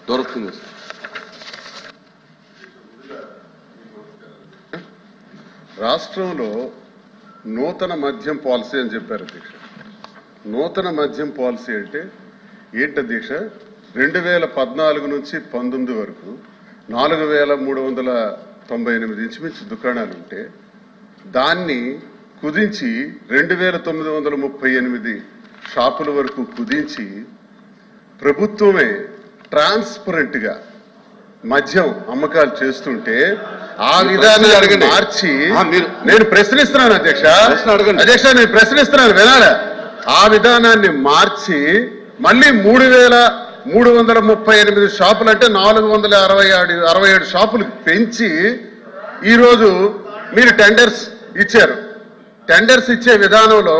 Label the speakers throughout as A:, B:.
A: దొరుకుతుంది.
B: రాష్ట్రంలో నూతన మద్యం పాలసీ అని చెప్పారు అధ్యక్ష. నూతన మద్యం పాలసీ అంటే ఏంటి అధ్యక్ష? 2014 నుంచి 19 వరకు 4398 ఇంచుమించు దుకాణాలు ఉంటే దాన్ని కుదించి 2938 షాపుల వరకు కుదించి ప్రభుత్వమే ట్రాన్స్పరెంట్ గా మద్యం అమ్మకాలు చేస్తుంటే ఆ విధానాన్ని మార్చి నేను ప్రశ్నిస్తున్నాను అధ్యక్ష. అధ్యక్ష నేను ప్రశ్నిస్తున్నాను వినాలా? ఆ విధానాన్ని మార్చి మళ్ళీ 3338 షాపులు అంటే 467 షాపులు పెంచి ఈరోజు మీరు టెండర్స్ ఇచ్చారు. టెండర్స్ ఇచ్చే విధానంలో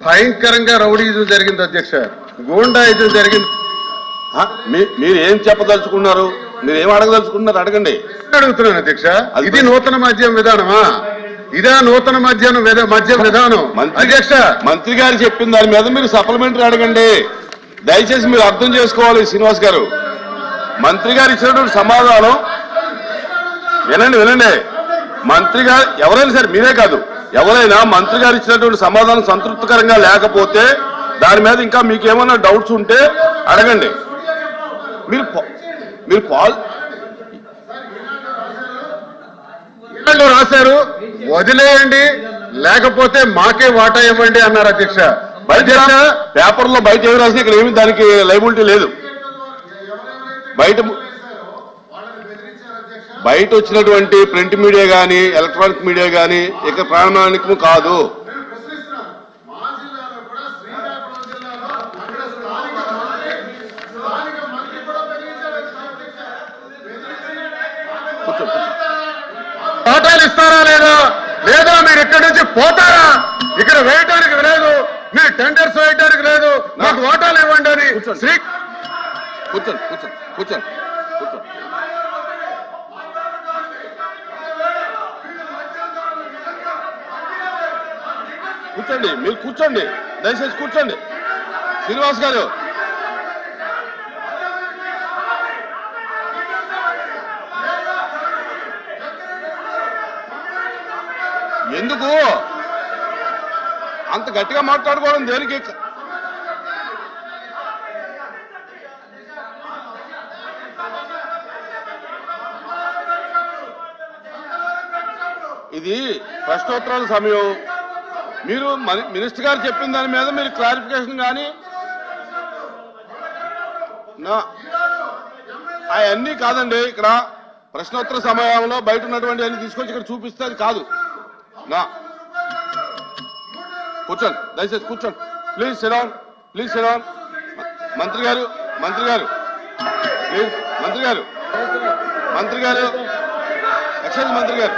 B: భయంకరంగా రౌడీజం జరిగింది అధ్యక్ష, గూండాయిజం జరిగింది.
A: మీరు ఏం చెప్పదలుచుకున్నారు? మీరు ఏం అడగదలుచుకున్నారు? అడగండి.
B: అడుగుతున్నాను అధ్యక్ష. ఇది నూతన మద్యం విధానమా? ఇదా నూతన మద్యం విధానం? అధ్యక్ష
A: మంత్రి గారు చెప్పిన దాని మీద మీరు సప్లిమెంటరీ అడగండి. దయచేసి మీరు అర్థం చేసుకోవాలి శ్రీనివాస్ గారు. మంత్రి గారు ఇచ్చినటువంటి సమాధానం వినండి. మంత్రి గారు ఎవరైనా సరే, మీరే కాదు ఎవరైనా మంత్రి గారు ఇచ్చినటువంటి సమాధానం సంతృప్తికరంగా లేకపోతే దాని మీద ఇంకా మీకు ఏమైనా డౌట్స్ ఉంటే అడగండి. మీరు
B: రాశారు, వదిలేయండి లేకపోతే మాకే వాటా ఇవ్వండి అన్నారు అధ్యక్ష.
A: పేపర్లో బయట ఏమి రాసినా ఇక్కడ ఏమి దానికి లైబిలిటీ లేదు. బయట వచ్చినటువంటి ప్రింట్ మీడియా కానీ ఎలక్ట్రానిక్ మీడియా కానీ ఇక ప్రామాణికము కాదు.
B: వాటాలు ఇస్తారా లేదా మీరు ఇక్కడి నుంచి పోతారా? ఇక్కడ వేయటానికి లేదు, మీరు టెండర్స్ వేయటానికి లేదు, నాకు వాటాలు ఇవ్వండి అని
A: కూర్చోండి. మీరు కూర్చోండి, దయచేసి కూర్చోండి. శ్రీనివాస్ గారు ఎందుకు అంత గట్టిగా మాట్లాడుకోవడం దేనికి? ఇది ప్రశ్నోత్తరాల సమయం. మీరు మినిస్టర్ గారు చెప్పిన దాని మీద మీరు క్లారిఫికేషన్ కానీ అవన్నీ కాదండి. ఇక్కడ ప్రశ్నోత్తర సమయంలో బయట ఉన్నటువంటి అన్ని తీసుకొచ్చి ఇక్కడ చూపిస్తే అది కాదు. కూర్చోండి, దయచేసి కూర్చోండి. Please SIT down. మంత్రి గారు ప్లీజ్. మంత్రి గారు ఎక్సైజ్ మంత్రి గారు